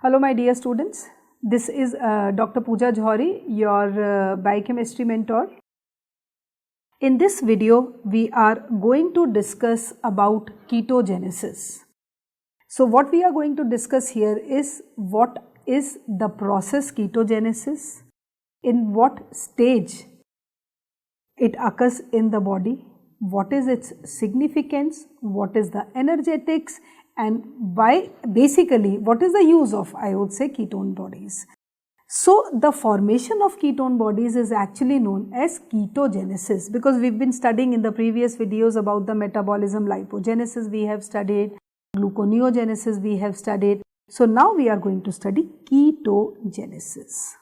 Hello my dear students, this is Dr. Pooja Jhauri, your biochemistry mentor. In this video, we are going to discuss about ketogenesis. So what we are going to discuss here is what is the process ketogenesis, in what stage it occurs in the body, what is its significance, what is the energetics, and why, basically what is the use of, I would say, ketone bodies. So the formation of ketone bodies is actually known as ketogenesis, because we've been studying in the previous videos about the metabolism, lipogenesis we have studied, gluconeogenesis we have studied. So now we are going to study ketogenesis.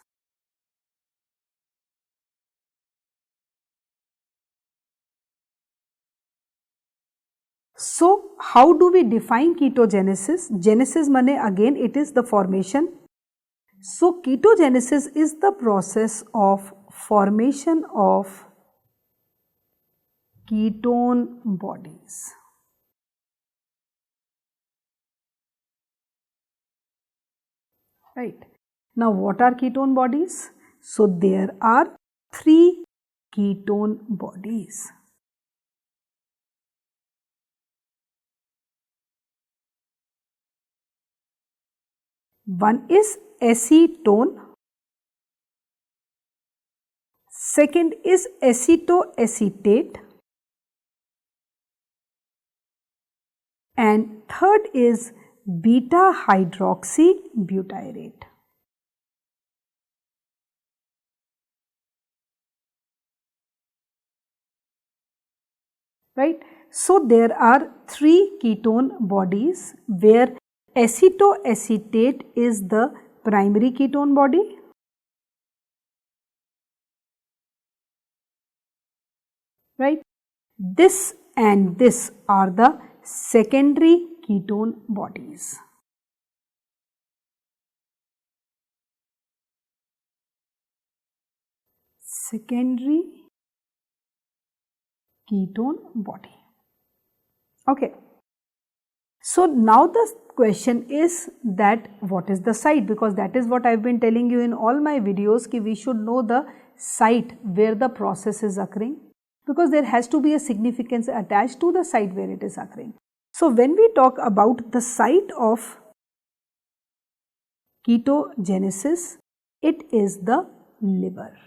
So how do we define ketogenesis? Genesis means again it is the formation. So ketogenesis is the process of formation of ketone bodies. Right. Now what are ketone bodies? So there are 3 ketone bodies. One is acetone, second is acetoacetate, and third is beta-hydroxybutyrate. Right. So there are 3 ketone bodies where acetoacetate is the primary ketone body, right? This and this are the secondary ketone bodies. Secondary ketone body. Okay. So now the question is that what is the site, because that is what I have been telling you in all my videos ki we should know the site where the process is occurring, because there has to be a significance attached to the site where it is occurring. So when we talk about the site of ketogenesis, it is the liver.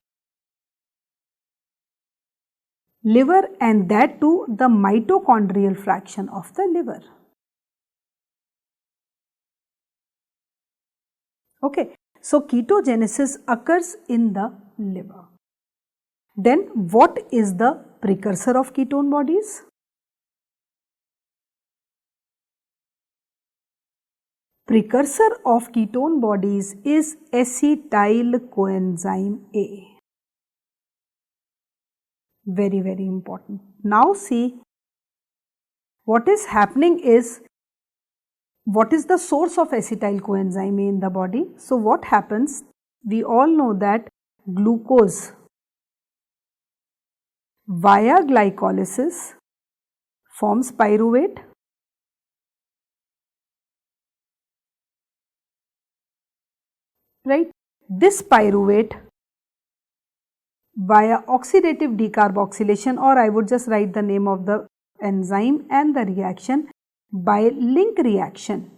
Liver, and that too the mitochondrial fraction of the liver. Okay, so ketogenesis occurs in the liver. Then what is the precursor of ketone bodies? Precursor of ketone bodies is acetyl-coenzyme A. Very, very important. Now see, what is happening is, what is the source of acetyl-coenzyme A in the body? So what happens? We all know that glucose via glycolysis forms pyruvate, right? This pyruvate via oxidative decarboxylation, or I would just write the name of the enzyme and the reaction, by link reaction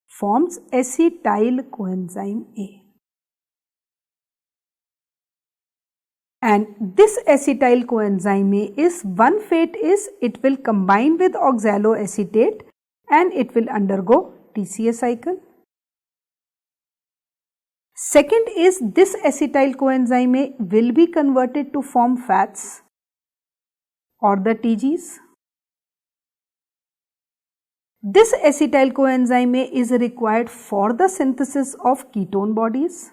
forms acetyl-coenzyme A. And this acetyl-coenzyme A is, one fate is it will combine with oxaloacetate and it will undergo TCA cycle. Second is, this acetyl-coenzyme A will be converted to form fats or the TGs. This acetyl-coenzyme A is required for the synthesis of ketone bodies,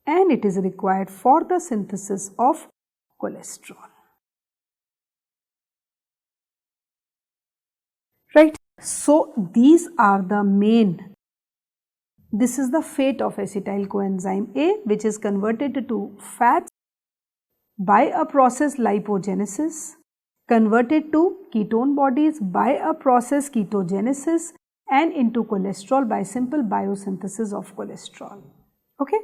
and it is required for the synthesis of cholesterol. Right. So these are the main, this is the fate of acetyl-coenzyme A, which is converted to fats by a process lipogenesis, converted to ketone bodies by a process ketogenesis and into cholesterol by simple biosynthesis of cholesterol. Okay.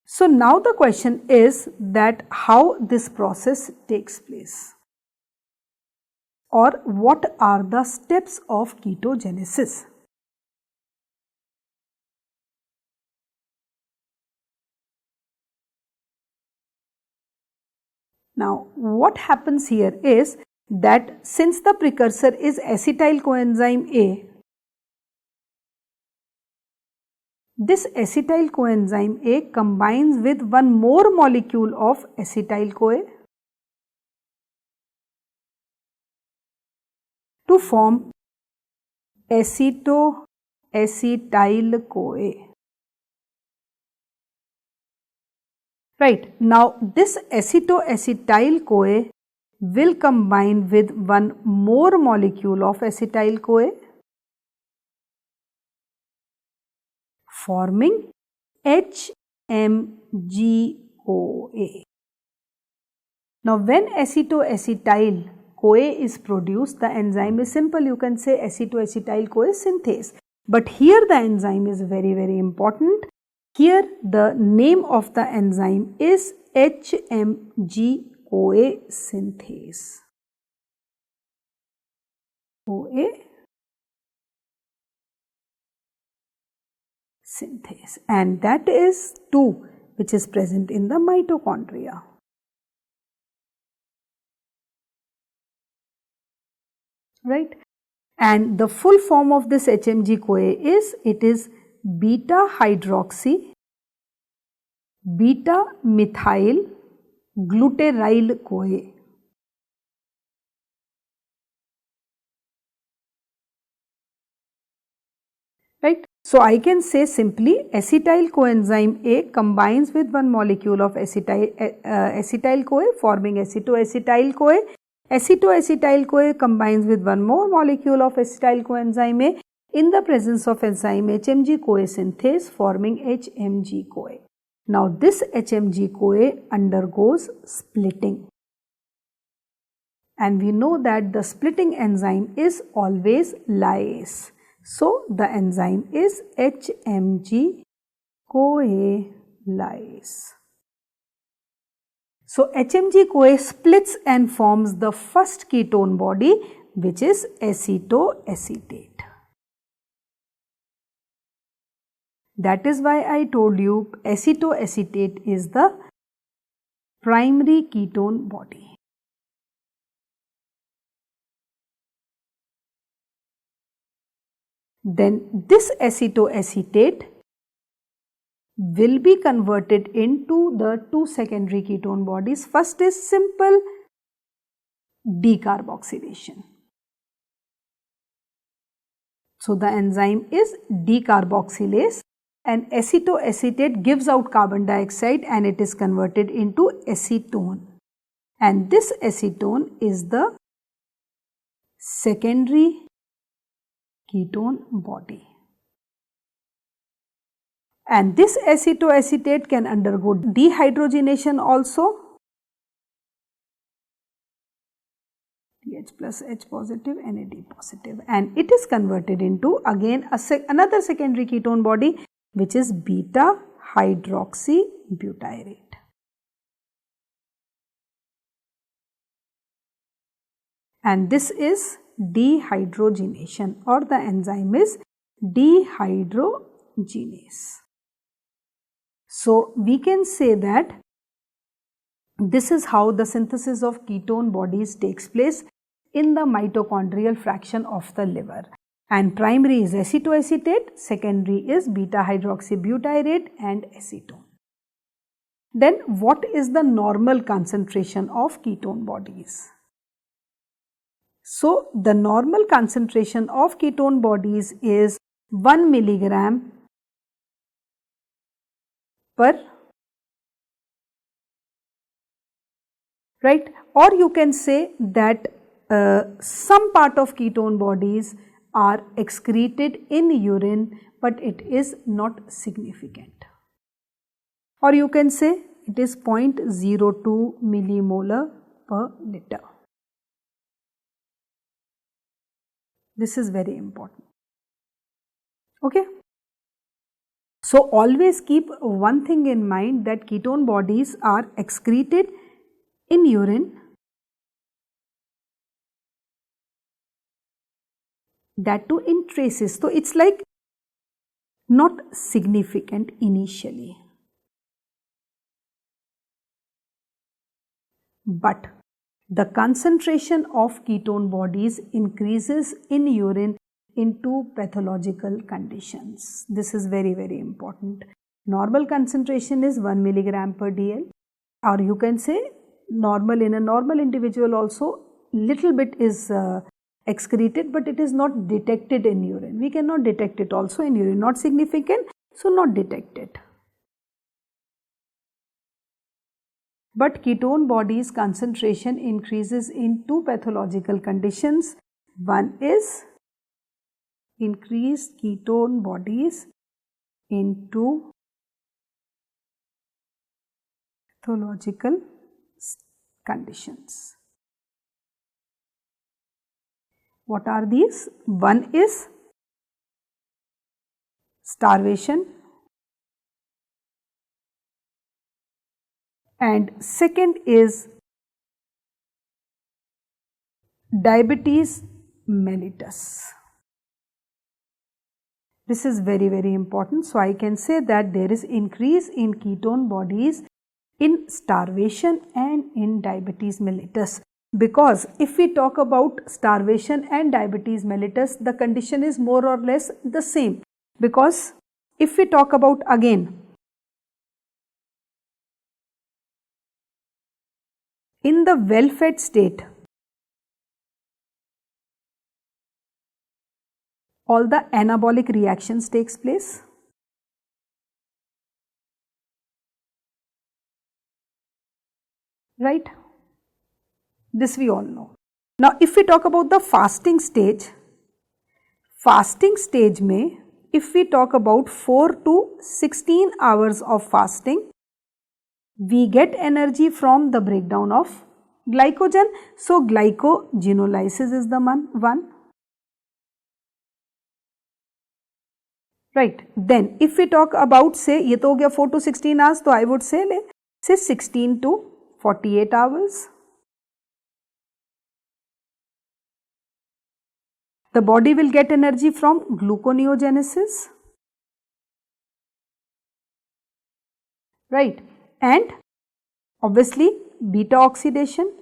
So now the question is that how this process takes place, or what are the steps of ketogenesis. Now what happens here is that since the precursor is acetyl coenzyme A, this acetyl coenzyme A combines with one more molecule of acetyl-CoA to form Acetoacetate-CoA. Right. Now this Acetoacetate-CoA will combine with one more molecule of acetyl-CoA, forming HMG-CoA. Now when acetoacetyl-CoA is produced, the enzyme is simple, you can say acetoacetyl-CoA synthase. But here the enzyme is very important. Here the name of the enzyme is HMG-CoA synthase. CoA synthase, and that is 2, which is present in the mitochondria. Right, and the full form of this HMG-CoA is, it is beta-hydroxybutyrate-CoA. Right. So I can say simply acetyl coenzyme A combines with one molecule of acetyl-CoA forming acetoacetyl-CoA. Acetoacetyl-CoA combines with one more molecule of acetyl coenzyme A in the presence of enzyme HMG-CoA synthase forming HMG-CoA. Now this HMG-CoA undergoes splitting, and we know that the splitting enzyme is always lyase. So the enzyme is HMG-CoA lyase. So HMG-CoA splits and forms the first ketone body, which is acetoacetate. That is why I told you acetoacetate is the primary ketone body. Then this acetoacetate will be converted into the 2 secondary ketone bodies. First is simple decarboxylation. So the enzyme is decarboxylase, and acetoacetate gives out carbon dioxide and it is converted into acetone, and this acetone is the secondary ketone body. And this acetoacetate can undergo dehydrogenation also, TH plus H positive, NAD positive, and it is converted into again another secondary ketone body, which is beta-hydroxybutyrate. And this is dehydrogenation, or the enzyme is dehydrogenase. So we can say that this is how the synthesis of ketone bodies takes place in the mitochondrial fraction of the liver. And primary is acetoacetate, secondary is beta-hydroxybutyrate and acetone. Then what is the normal concentration of ketone bodies? So the normal concentration of ketone bodies is 1 milligram per, right, or you can say that some part of ketone bodies are excreted in urine, but it is not significant, or you can say it is 0.02 millimolar per liter. This is very important. Okay. So always keep one thing in mind, that ketone bodies are excreted in urine, that too in traces. So it's like not significant initially, but the concentration of ketone bodies increases in urine into pathological conditions. This is very, very important. Normal concentration is 1 milligram per dl, or you can say normal, in a normal individual also little bit is excreted, but it is not detected in urine. We cannot detect it also in urine, not significant, so not detected. But ketone bodies concentration increases in two pathological conditions. One is increased ketone bodies into pathological conditions. What are these? One is starvation, and second is diabetes mellitus. This is very, very important. So I can say that there is increase in ketone bodies in starvation and in diabetes mellitus. Because if we talk about starvation and diabetes mellitus, the condition is more or less the same. Because if we talk about again, in the well-fed state, all the anabolic reactions takes place. Right? This we all know. Now if we talk about the fasting stage में, if we talk about 4 to 16 hours of fasting, we get energy from the breakdown of glycogen. So glycogenolysis is the one. Right. Then if we talk about, say, ये तो हो गया 4 to 16 hours, तो I would say 16 to 48 hours. The body will get energy from gluconeogenesis, right, and obviously beta oxidation.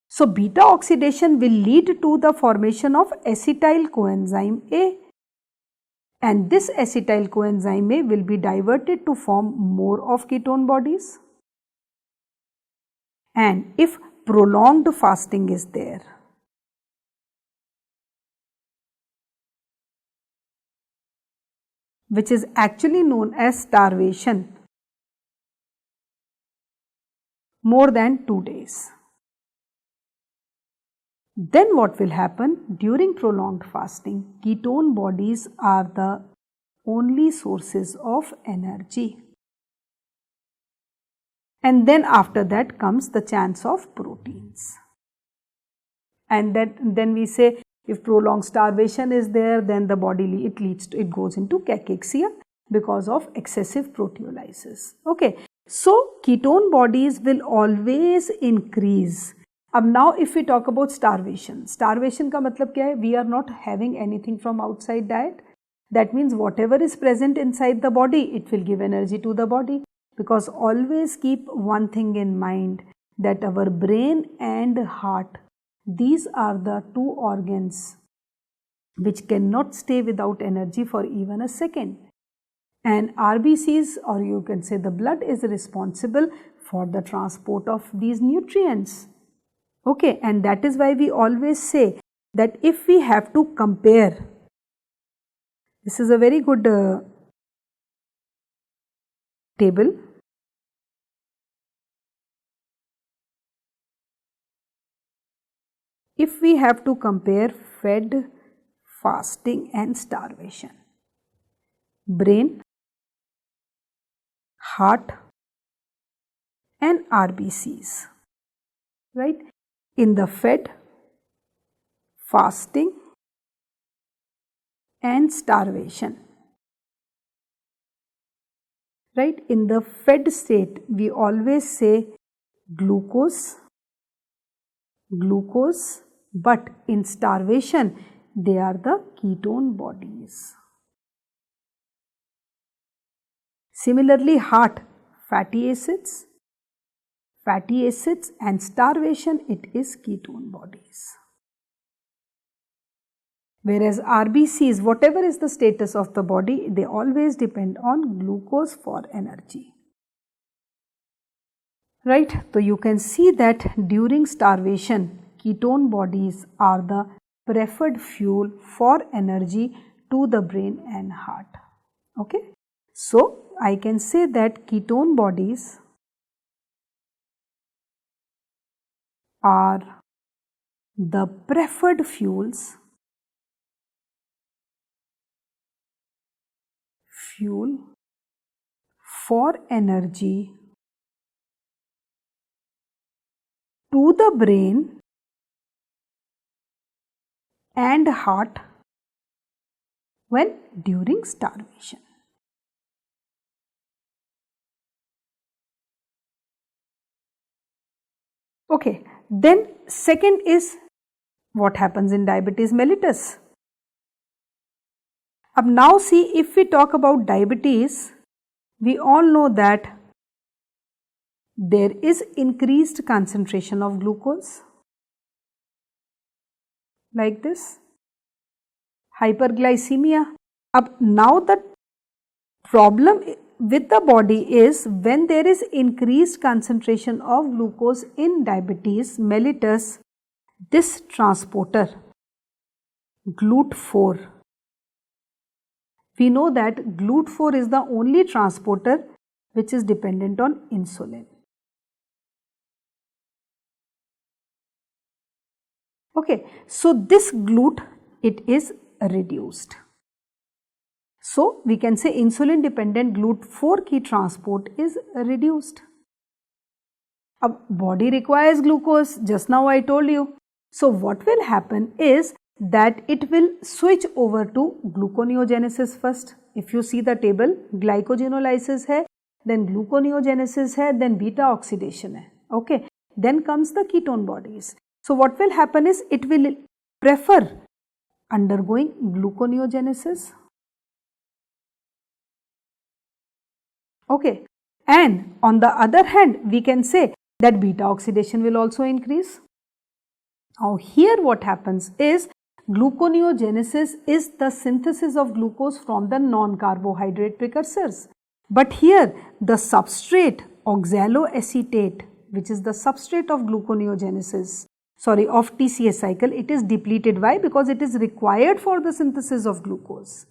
So beta oxidation will lead to the formation of acetyl coenzyme A, and this acetyl coenzyme A will be diverted to form more of ketone bodies. And if prolonged fasting is there, which is actually known as starvation, more than 2 days, then what will happen? During prolonged fasting, ketone bodies are the only sources of energy. And then after that comes the chance of proteins. And then we say, if prolonged starvation is there, then the body it goes into cachexia because of excessive proteolysis. Okay, so ketone bodies will always increase. Now if we talk about starvation का मतलब क्या है? We are not having anything from outside diet. That means whatever is present inside the body, it will give energy to the body. Because always keep one thing in mind, that our brain and heart, these are the two organs which cannot stay without energy for even a second. And RBCs, or you can say the blood, is responsible for the transport of these nutrients. Okay, and that is why we always say that if we have to compare, this is a very good table. If we have to compare fed, fasting and starvation, brain, heart and RBCs, right? In the fed, fasting and starvation. Right? In the fed state, we always say glucose, glucose, but in starvation, they are the ketone bodies. Similarly, heart, fatty acids, and starvation, it is ketone bodies. Whereas RBCs, whatever is the status of the body, they always depend on glucose for energy. Right? So you can see that during starvation, ketone bodies are the preferred fuel for energy to the brain and heart. Okay? So I can say that ketone bodies are the preferred fuel for energy to the brain and heart when during starvation. Okay, then second is what happens in diabetes mellitus. Now see, if we talk about diabetes, we all know that there is increased concentration of glucose like this, hyperglycemia. Now the problem with the body is when there is increased concentration of glucose in diabetes mellitus, this transporter GLUT4, we know that GLUT4 is the only transporter which is dependent on insulin. Okay, so this GLUT, it is reduced. So we can say insulin dependent GLUT4 key transport is reduced. Body requires glucose, just now I told you. So what will happen is that it will switch over to gluconeogenesis first. If you see the table, glycogenolysis hai, then gluconeogenesis hai, then beta oxidation hai. Okay, then comes the ketone bodies. So what will happen is it will prefer undergoing gluconeogenesis. Okay, and on the other hand, we can say that beta oxidation will also increase. Now here what happens is gluconeogenesis is the synthesis of glucose from the non-carbohydrate precursors. But here the substrate oxaloacetate, which is the substrate of gluconeogenesis, of TCA cycle, it is depleted. Why? Because it is required for the synthesis of glucose.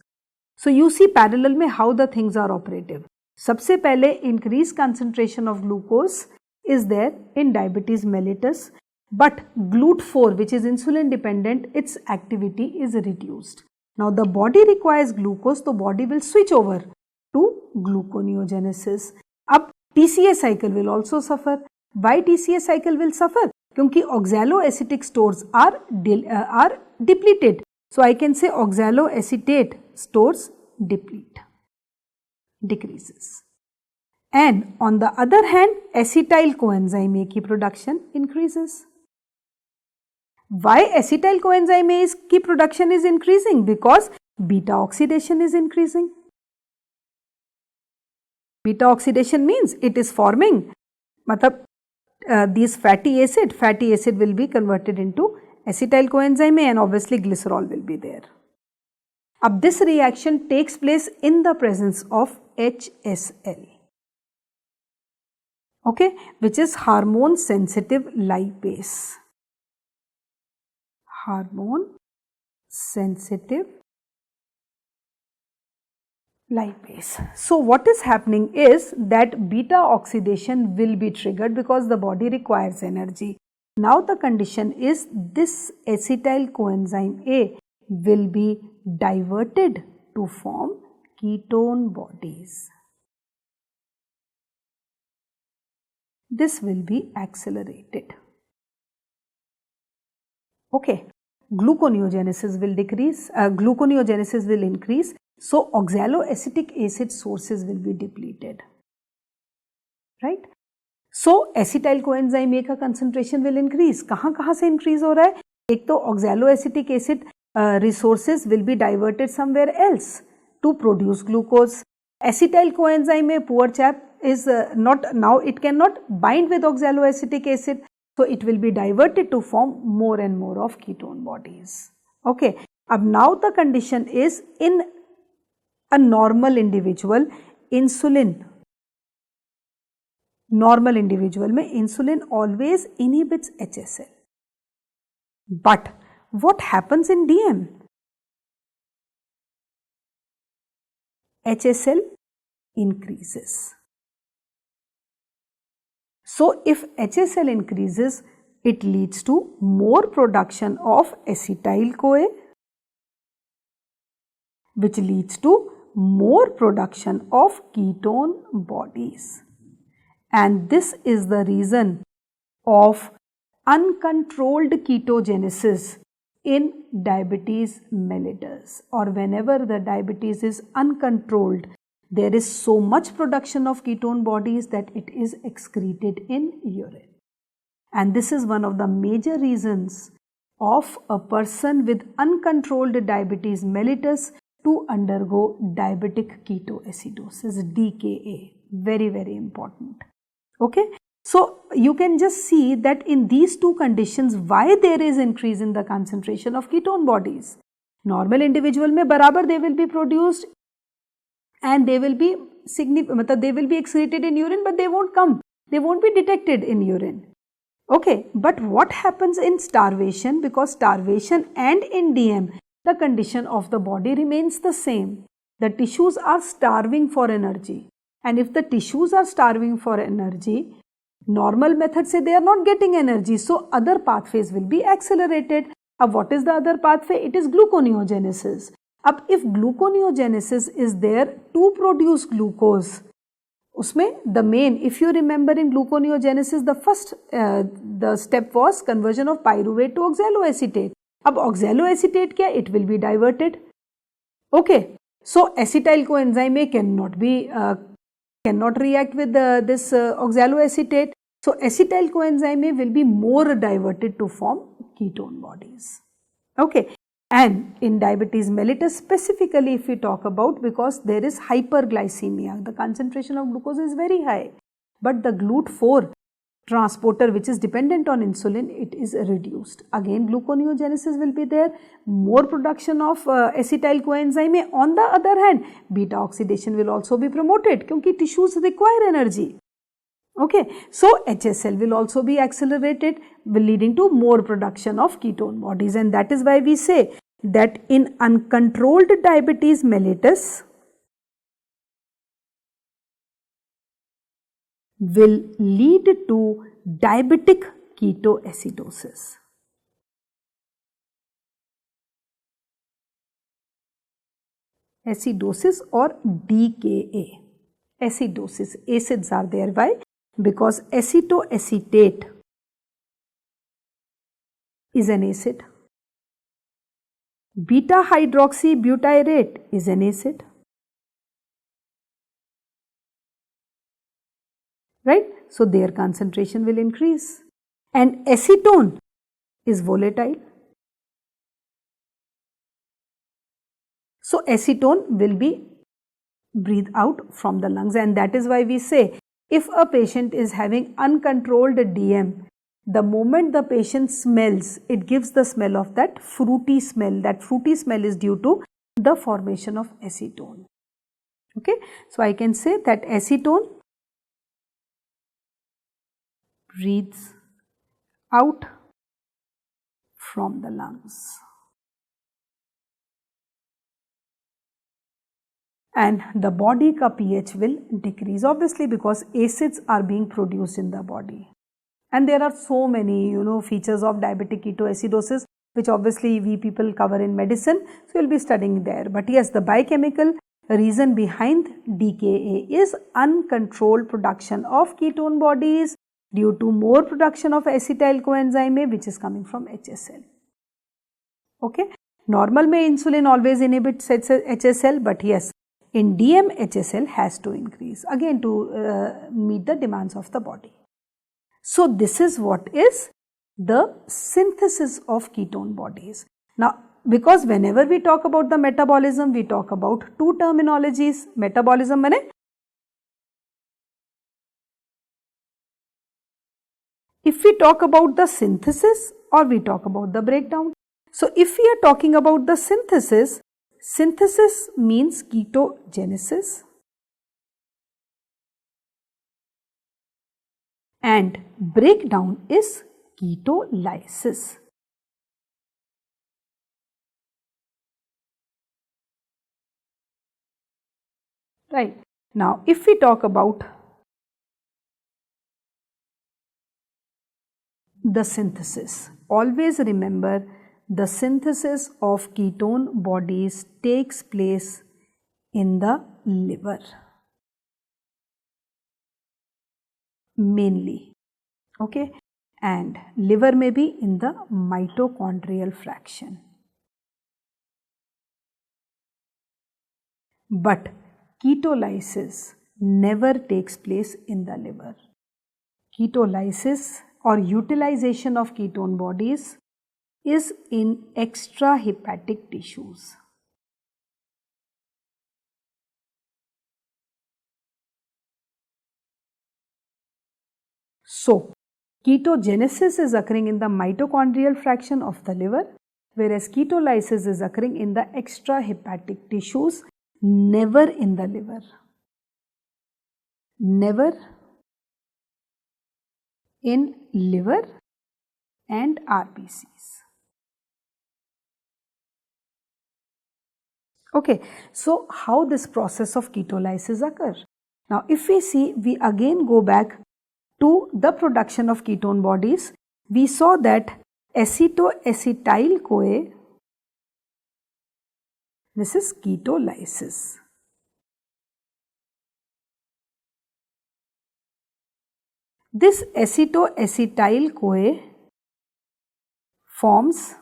So you see parallel mein how the things are operative. सबसे पहले increased concentration of glucose is there in diabetes mellitus, but GLUT4, which is insulin dependent, its activity is reduced. Now the body requires glucose, the body will switch over to gluconeogenesis. Ab TCA cycle will also suffer. Why TCA cycle will suffer? क्योंकि oxaloacetic stores are depleted. So I can say oxaloacetate stores decreases. And on the other hand, acetyl-coenzyme A ki production increases. Why acetyl-coenzyme A ki production is increasing? Because beta oxidation is increasing. Beta oxidation means it is forming, these fatty acid will be converted into acetyl-coenzyme A and obviously glycerol will be there. This reaction takes place in the presence of HSL, okay, which is hormone sensitive lipase. Hormone sensitive lipase. So what is happening is that beta oxidation will be triggered because the body requires energy. Now the condition is this acetyl-coenzyme A will be diverted to form ketone bodies. This will be accelerated. Okay. gluconeogenesis will decrease, gluconeogenesis will increase, so oxaloacetic acid sources will be depleted, right? So acetyl coenzyme A का concentration will increase. कहाँ से increase हो रहा है? एक तो oxaloacetic acid resources will be diverted somewhere else to produce glucose. Acetyl coenzyme A, poor chap, is not, now it cannot bind with oxaloacetic acid, so it will be diverted to form more and more of ketone bodies. Okay, now the condition is in a normal individual, normal individual में insulin always inhibits HSL. But what happens in DM? HSL increases. So if HSL increases, it leads to more production of acetyl-CoA, which leads to more production of ketone bodies. And this is the reason of uncontrolled ketogenesis in diabetes mellitus, or whenever the diabetes is uncontrolled, there is so much production of ketone bodies that it is excreted in urine. And this is one of the major reasons of a person with uncontrolled diabetes mellitus to undergo diabetic ketoacidosis, DKA. Very, very important. Okay. So you can just see that in these two conditions, why there is increase in the concentration of ketone bodies. Normal individual में बराबर they will be produced and they will be excreted in urine, but they won't be detected in urine. Okay, but what happens in starvation? Because starvation and in DM, the condition of the body remains the same. The tissues are starving for energy, and if the tissues are starving for energy, normal method say they are not getting energy, so other pathways will be accelerated. What is the other pathway? It is gluconeogenesis. If gluconeogenesis is there to produce glucose, usme the main, if you remember in gluconeogenesis, the first the step was conversion of pyruvate to oxaloacetate. Oxaloacetate kya? It will be diverted. Okay, so acetyl coenzyme A cannot react with this oxaloacetate. So acetyl coenzyme A will be more diverted to form ketone bodies. Okay, and in diabetes mellitus specifically, if we talk about, because there is hyperglycemia, the concentration of glucose is very high, but the GLUT4 transporter, which is dependent on insulin, it is reduced. Again, gluconeogenesis will be there, more production of acetyl coenzyme A. On the other hand, beta oxidation will also be promoted because tissues require energy. Okay, so HSL will also be accelerated, leading to more production of ketone bodies, and that is why we say that in uncontrolled diabetes mellitus will lead to diabetic ketoacidosis. Acidosis or DKA. Acidosis, acids are there. Why? Because acetoacetate is an acid. Beta-hydroxybutyrate is an acid. Right? So their concentration will increase. And acetone is volatile. So acetone will be breathed out from the lungs, and that is why we say if a patient is having uncontrolled DM, the moment the patient smells, it gives the smell of that fruity smell. That fruity smell is due to the formation of acetone. Okay, so I can say that acetone breathes out from the lungs. And the body ka pH will decrease, obviously, because acids are being produced in the body. And there are so many, features of diabetic ketoacidosis, which obviously we people cover in medicine. So you'll be studying there. But yes, the biochemical reason behind DKA is uncontrolled production of ketone bodies due to more production of acetyl coenzyme A, which is coming from HSL. Okay, normal में insulin always inhibits HSL, but yes, in DM HSL has to increase again to meet the demands of the body. So this is what is the synthesis of ketone bodies. Now, because whenever we talk about the metabolism, we talk about two terminologies. Metabolism माने if we talk about the synthesis or we talk about the breakdown. So if we are talking about the synthesis, synthesis means ketogenesis and breakdown is ketolysis. Right. Now, if we talk about the synthesis, always remember the synthesis of ketone bodies takes place in the liver mainly, okay, and liver may be in the mitochondrial fraction. But ketolysis never takes place in the liver. Ketolysis or utilization of ketone bodies is in extrahepatic tissues. So, ketogenesis is occurring in the mitochondrial fraction of the liver, whereas ketolysis is occurring in the extrahepatic tissues, never in the liver. Never in liver and RBCs. Okay, so how this process of ketolysis occurs? Now, if we see, we again go back to the production of ketone bodies. We saw that acetoacetyl-CoA, this is ketolysis. This acetoacetyl-CoA forms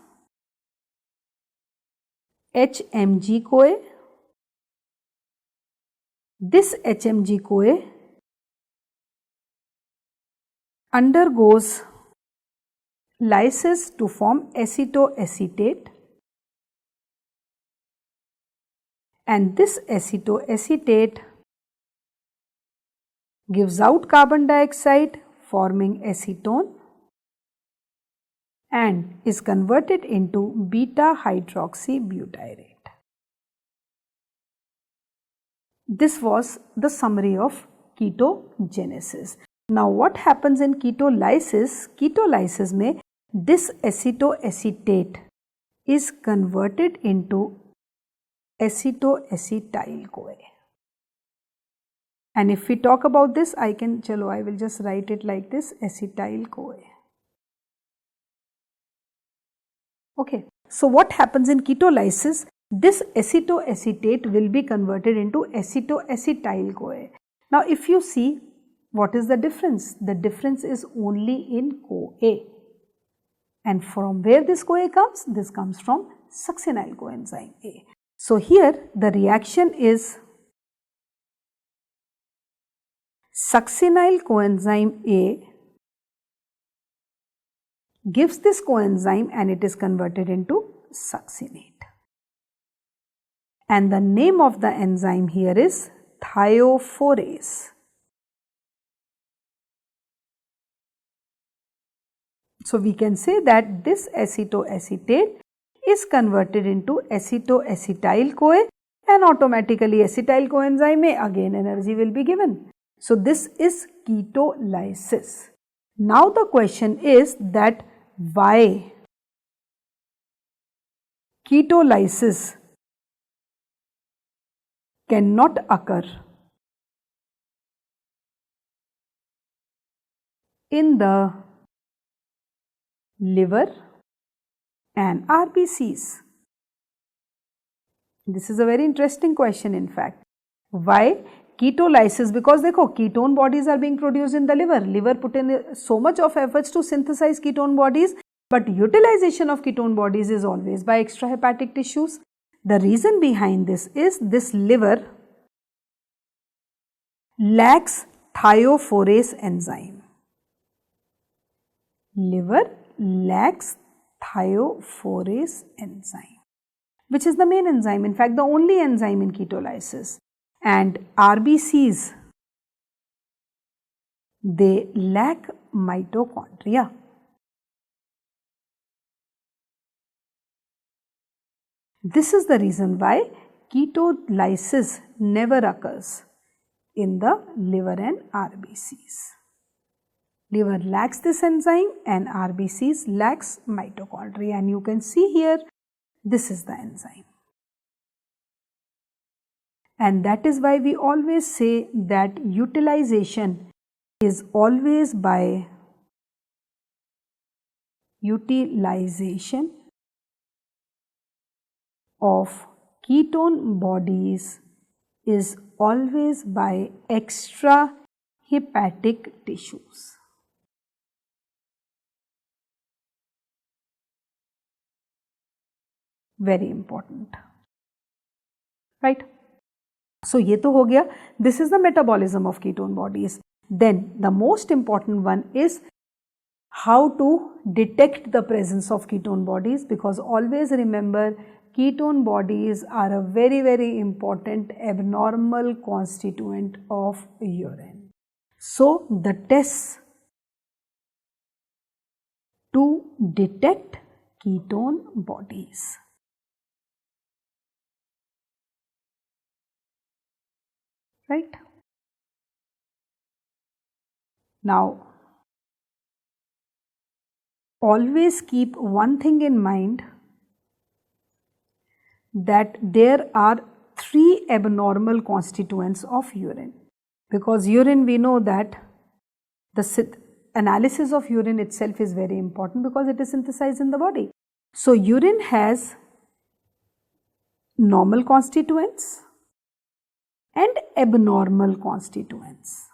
HMG-CoA. This HMG-CoA undergoes lyase to form acetoacetate, and this acetoacetate gives out carbon dioxide forming acetone and is converted into beta-hydroxybutyrate. This was the summary of ketogenesis. Now what happens in ketolysis? Ketolysis में this acetoacetate is converted into acetoacetyl-CoA. And if we talk about this, I will just write it like this, acetyl-CoA. Okay, so what happens in ketolysis? This acetoacetate will be converted into acetoacetyl-CoA. Now if you see, what is the difference? The difference is only in CoA. And from where this CoA comes? This comes from succinyl coenzyme A. So here the reaction is succinyl coenzyme A gives this coenzyme and it is converted into succinate. And the name of the enzyme here is thiophorase. So we can say that this acetoacetate is converted into acetoacetyl-CoA and automatically acetyl coenzyme A, again energy will be given. So this is ketolysis. Now the question is that why ketolysis cannot occur in the liver and RBCs. This is a very interesting question in fact. Why ketolysis? Because देखो ketone bodies are being produced in the liver. Liver put in so much of efforts to synthesize ketone bodies But utilization of ketone bodies is always by extrahepatic tissues. The reason behind this is this liver lacks thiophorase enzyme. Liver lacks thiophorase enzyme, which is the main enzyme, in fact the only enzyme in ketolysis. And RBCs, they lack mitochondria. This is the reason why ketolysis never occurs in the liver and RBCs. Liver lacks this enzyme and RBCs lacks mitochondria, and you can see here this is the enzyme. And that is why we always say that utilization is always by utilization of ketone bodies is always by extrahepatic tissues. Very important, right? So ये तो हो गया. This is the metabolism of ketone bodies. Then the most important one is how to detect the presence of ketone bodies, because always remember ketone bodies are a very important abnormal constituent of urine. So the tests to detect ketone bodies. Right? Now, always keep one thing in mind, that there are 3 abnormal constituents of urine, because urine, we know that the analysis of urine itself is very important because it is synthesized in the body. So urine has normal constituents and abnormal constituents.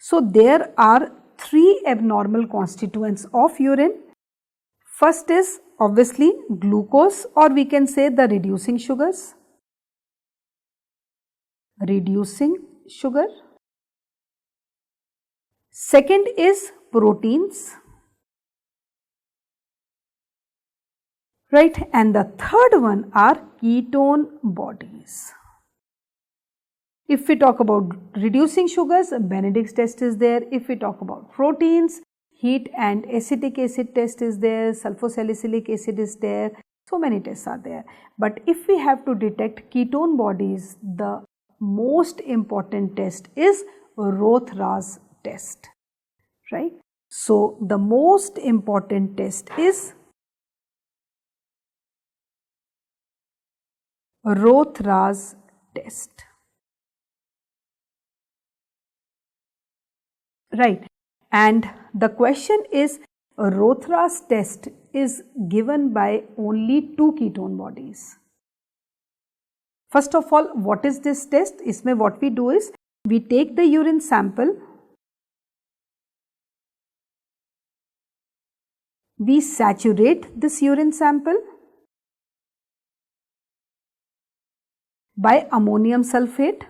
So there are 3 abnormal constituents of urine. First is obviously glucose, or we can say the reducing sugars. Reducing sugar. Second is proteins. Right, and the third one are ketone bodies. If we talk about reducing sugars, Benedict's test is there. If we talk about proteins, heat and acetic acid test is there, sulfosalicylic acid is there, so many tests are there. But if we have to detect ketone bodies, the most important test is 𝗲𝗏𝗃 test, right? So the most important test is 𝗲𝗏𝗃 test. Right, and the question is 𝗲𝗏𝗃 test is given by only 2 ketone bodies. First of all, what is this test? Isme what we do is we take the urine sample, we saturate this urine sample by ammonium sulfate,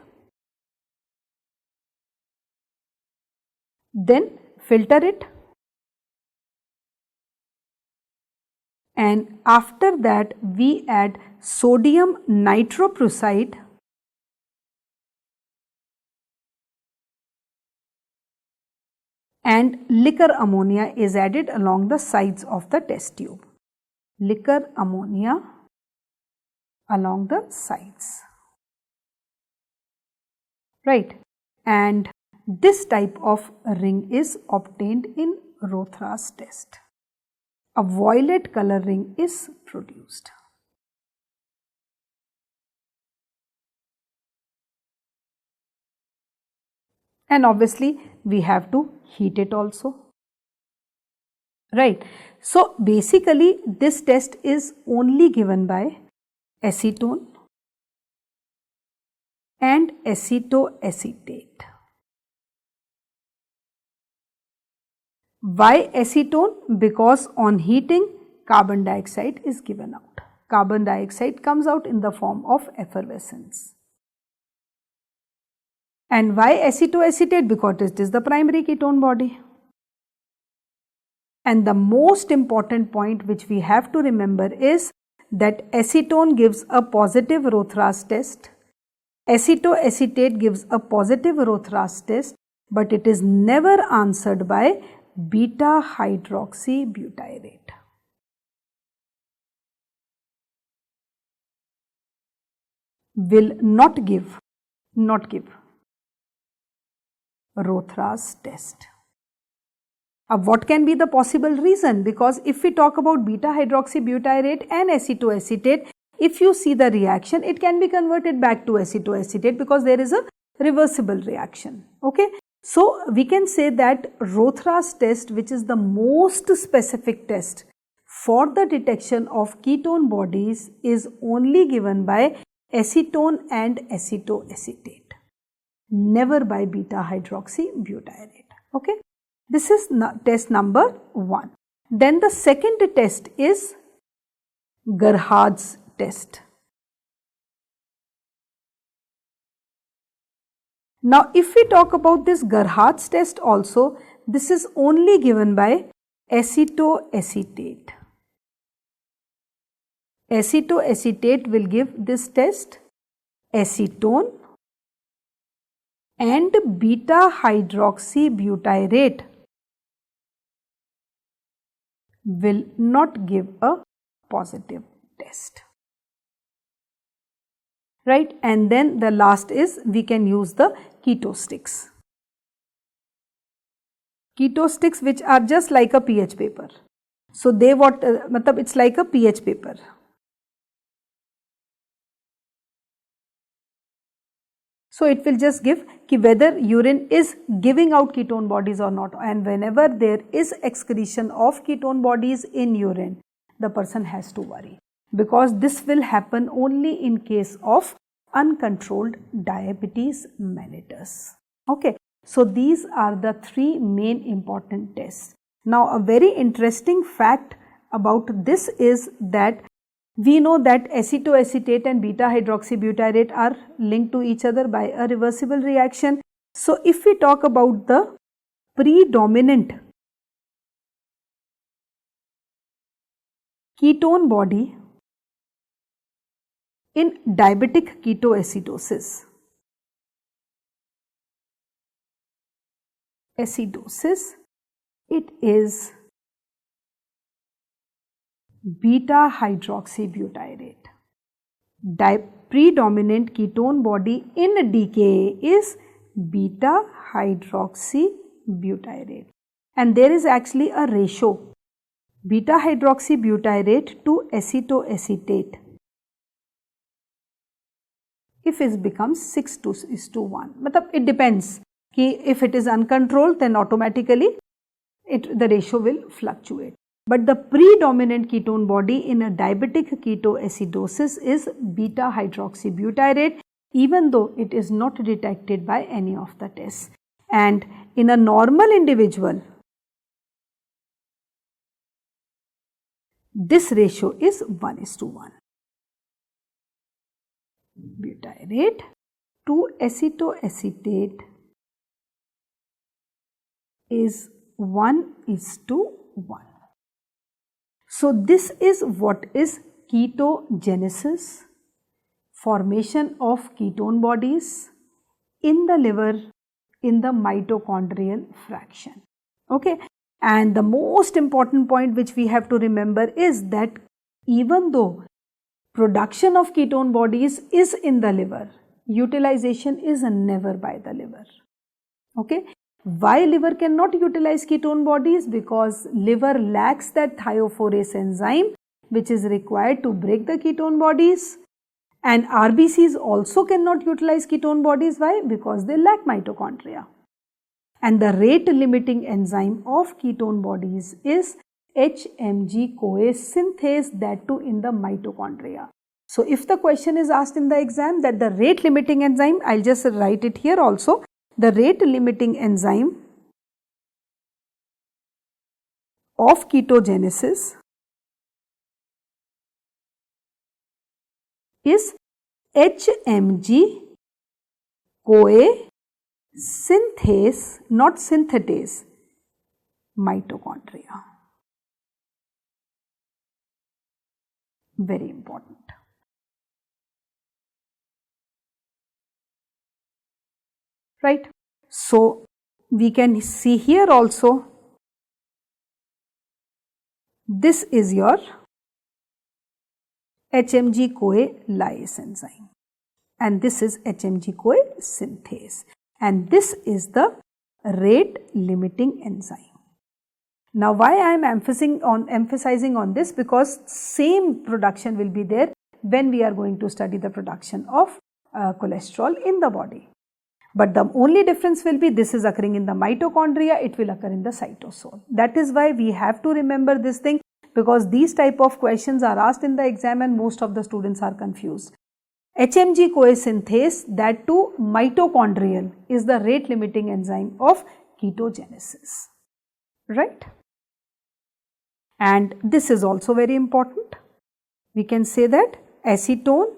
then filter it, and after that we add sodium nitroprusside and liquor ammonia is added along the sides of the test tube. Liquor ammonia along the sides. Right, and this type of ring is obtained in 𝗲𝗏𝗃 test. A violet color ring is produced. And obviously we have to heat it also. Right, so basically this test is only given by acetone and acetoacetate. Why acetone? Because on heating, carbon dioxide is given out. Carbon dioxide comes out in the form of effervescence. And why acetoacetate? Because it is the primary ketone body. And the most important point which we have to remember is that acetone gives a positive 𝗤𝗏 test, acetoacetate gives a positive 𝗤𝗏 test, but it is never answered by beta-hydroxybutyrate. Will not give 𝗤𝗏 test. What can be the possible reason? Because if we talk about beta-hydroxybutyrate and acetoacetate, if you see the reaction, it can be converted back to acetoacetate because there is a reversible reaction. Okay. So we can say that 𝗤𝗏 test, which is the most specific test for the detection of ketone bodies, is only given by acetone and acetoacetate, never by beta-hydroxybutyrate. Okay. This is test number 1. Then the second test is Gerhard's test. Now, if we talk about this Gerhard's test also, this is only given by acetoacetate. Acetoacetate will give this test, acetone and beta-hydroxybutyrate will not give a positive test. Right, and then the last is we can use the keto sticks. Keto sticks which are just like a pH paper. So they it's like a pH paper. So it will just give whether urine is giving out ketone bodies or not, and whenever there is excretion of ketone bodies in urine, the person has to worry, because this will happen only in case of uncontrolled diabetes mellitus. Okay, so these are the 3 main important tests. Now a very interesting fact about this is that we know that acetoacetate and beta-hydroxybutyrate are linked to each other by a reversible reaction. So if we talk about the predominant ketone body in diabetic ketoacidosis, it is beta-hydroxybutyrate. Predominant ketone body in DKA is beta-hydroxybutyrate, and there is actually a ratio beta-hydroxybutyrate to acetoacetate. If it becomes 6:1, it depends. If it is uncontrolled, then automatically the ratio will fluctuate. But the predominant ketone body in a diabetic ketoacidosis is beta-hydroxybutyrate, even though it is not detected by any of the tests. And in a normal individual, this ratio is 1:1. Butyrate to acetoacetate is 1:1. So this is what is ketogenesis, formation of ketone bodies in the liver in the mitochondrial fraction. Okay, and the most important point which we have to remember is that even though production of ketone bodies is in the liver, utilization is never by the liver. Okay. Why liver cannot utilize ketone bodies? Because liver lacks that thiophorase enzyme which is required to break the ketone bodies, and RBCs also cannot utilize ketone bodies. Why? Because they lack mitochondria. And the rate limiting enzyme of ketone bodies is HMG-CoA synthase, that too in the mitochondria. So if the question is asked in the exam that the rate limiting enzyme, I'll just write it here also. The rate limiting enzyme of ketogenesis is HMG-CoA synthase, not synthetase, mitochondria. Very important. Right. So, we can see here also, this is your HMG-CoA lyase enzyme and this is HMG-CoA synthase and this is the rate limiting enzyme. Now, why I am emphasizing on this? Because same production will be there when we are going to study the production of cholesterol in the body. But the only difference will be this is occurring in the mitochondria, it will occur in the cytosol. That is why we have to remember this thing, because these type of questions are asked in the exam and most of the students are confused. HMG-CoA synthase, that too mitochondrial, is the rate limiting enzyme of ketogenesis. Right? And this is also very important. We can say that acetone,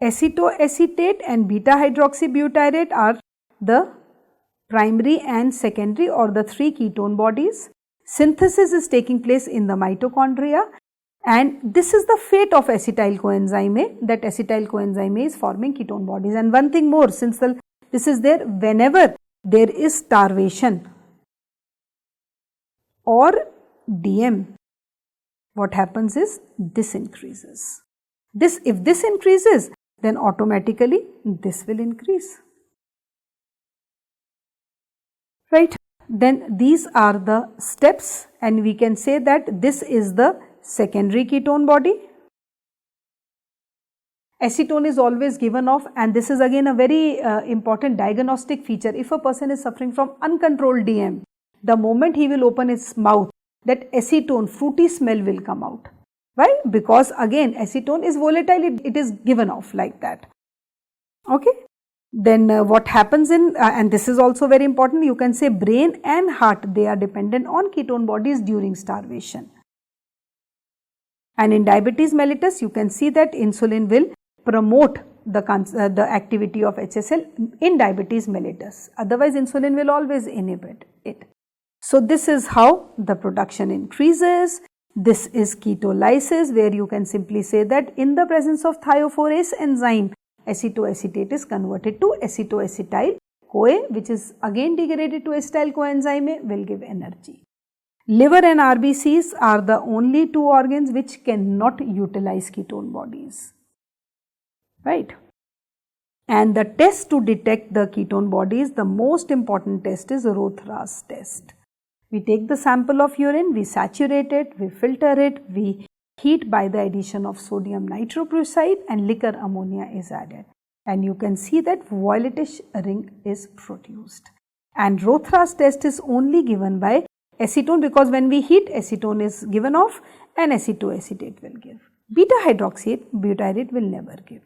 acetoacetate and beta-hydroxybutyrate are the primary and secondary or the three ketone bodies. Synthesis is taking place in the mitochondria and this is the fate of acetyl-coenzyme A, that acetyl-coenzyme A is forming ketone bodies. And one thing more, since this is there, whenever there is starvation or DM, what happens is this increases. If this increases, then automatically this will increase. Right? Then these are the steps and we can say that this is the secondary ketone body. Acetone is always given off and this is again a very important diagnostic feature. If a person is suffering from uncontrolled DM, the moment he will open his mouth, that acetone, fruity smell will come out. Why? Because again acetone is volatile, it is given off like that. Okay. Then what happens in, and this is also very important, you can say brain and heart, they are dependent on ketone bodies during starvation. And in diabetes mellitus, you can see that insulin will promote the activity of HSL in diabetes mellitus. Otherwise, insulin will always inhibit it. So, this is how the production increases. This is ketolysis, where you can simply say that in the presence of thiophorase enzyme, acetoacetate is converted to acetoacetyl-CoA, which is again degraded to acetyl coenzyme A, will give energy. Liver and RBCs are the only two organs which cannot utilize ketone bodies. Right? And the test to detect the ketone bodies, the most important test is 𝗲𝗏 test. We take the sample of urine, we saturate it, we filter it, we heat by the addition of sodium nitroprusside and liquor ammonia is added. And you can see that violetish ring is produced. And 𝗏𝗏 test is only given by acetone, because when we heat, acetone is given off and acetoacetate will give. Beta-hydroxybutyrate will never give.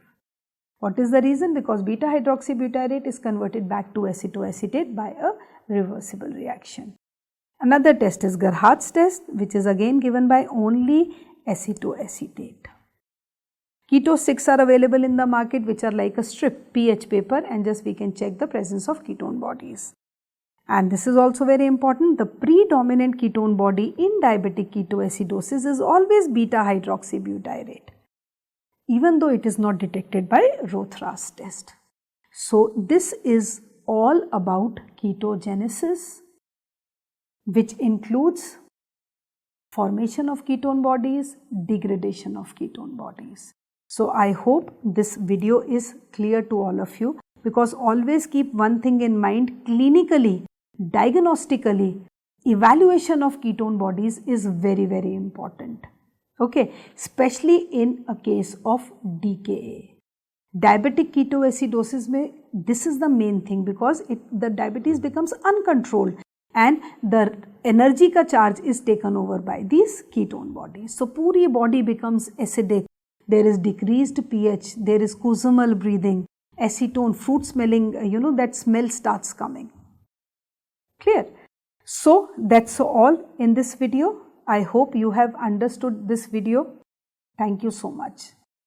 What is the reason? Because beta-hydroxybutyrate is converted back to acetoacetate by a reversible reaction. Another test is Gerhardt's test, which is again given by only acetoacetate. Keto sticks are available in the market, which are like a strip pH paper, and just we can check the presence of ketone bodies. And this is also very important. The predominant ketone body in diabetic ketoacidosis is always beta-hydroxybutyrate, even though it is not detected by 𝗏𝗏 test. So, this is all about ketogenesis, which includes formation of ketone bodies, degradation of ketone bodies. So, I hope this video is clear to all of you, because always keep one thing in mind: clinically, diagnostically, evaluation of ketone bodies is very, very important. Okay, especially in a case of DKA. Diabetic ketoacidosis mein, this is the main thing, because the diabetes becomes uncontrolled and the energy ka charge is taken over by these ketone bodies. So, puri body becomes acidic, there is decreased pH, there is 𝗲𝗏𝗶𝗵 breathing, acetone, fruit smelling, that smell starts coming. Clear? So that's all in this video. I hope you have understood this video. Thank you so much.